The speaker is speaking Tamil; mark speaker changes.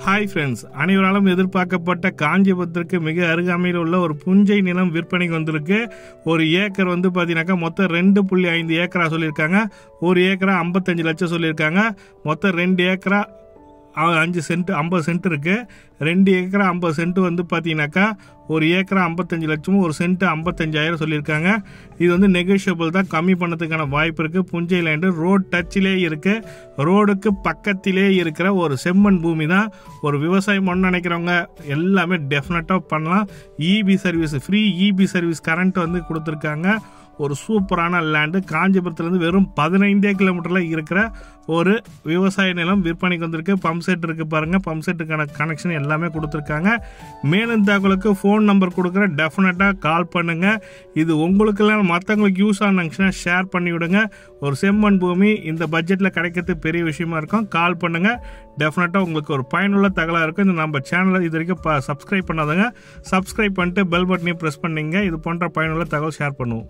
Speaker 1: ஹாய் ஃப்ரெண்ட்ஸ், அனைவராலும் எதிர்பார்க்கப்பட்ட காஞ்சிபுரத்திற்கு மிக அருகாமையில் உள்ள ஒரு புஞ்சை நிலம் விற்பனைக்கு வந்திருக்கு. ஒரு ஏக்கர் பார்த்தீங்கன்னாக்கா மொத்தம் 2.5 ஏக்கரா சொல்லியிருக்காங்க. ஒரு ஏக்கரா 55 லட்சம் சொல்லியிருக்காங்க. மொத்தம் 2 ஏக்கரா 5 சென்ட் 50 சென்ட் இருக்கு. 2 ஏக்கரா 50 சென்ட் பார்த்தீங்கன்னாக்கா ஒரு ஏக்கரா 55 லட்சமும் ஒரு சென்ட் 55,000 சொல்லியிருக்காங்க. இது நெகோஷியபிள் தான், கம்மி பண்ணதுக்கான வாய்ப்பு இருக்கு. புஞ்சை லேண்டு ரோட் டச்சிலே இருக்கு. ரோடுக்கு பக்கத்திலே இருக்கிற ஒரு செம்மண் பூமி தான். ஒரு விவசாயம் பண்ண நினைக்கிறவங்க எல்லாமே டெஃபினட்டாக பண்ணலாம். EB service, free EB service current கொடுத்துருக்காங்க. ஒரு சூப்பரான லேண்டு. காஞ்சிபுரத்துலேருந்து வெறும் 15 கிலோமீட்டரில் இருக்கிற ஒரு விவசாய நிலம் விற்பனைக்கு வந்திருக்கு. பம்ப் செட் இருக்குது பாருங்கள். பம்ப் செட்டுக்கான கனெக்ஷன் எல்லாமே கொடுத்துருக்காங்க. மேலும் தகவலுக்கு ஃபோன் நம்பர் கொடுக்குறேன், டெஃபினட்டாக கால் பண்ணுங்கள். இது உங்களுக்கெல்லாம் மற்றவங்களுக்கு யூஸ் ஆனாச்சுன்னா ஷேர் பண்ணி விடுங்க. ஒரு செம்மண் பூமி இந்த பட்ஜெட்டில் கிடைக்கிறது பெரிய விஷயமா இருக்கும். கால் பண்ணுங்கள், டெஃபினட்டாக உங்களுக்கு ஒரு பயனுள்ள தகவலாக இருக்கும். இந்த நம்ம சேனலை இது வரைக்கும் சப்ஸ்கிரைப் பண்ணாதங்க, சப்ஸ்கிரைப் பண்ணிட்டு பெல் பட்டனையும் ப்ரெஸ் பண்ணிங்க. இது போன்ற பயனுள்ள தகவல் ஷேர் பண்ணுவோம்.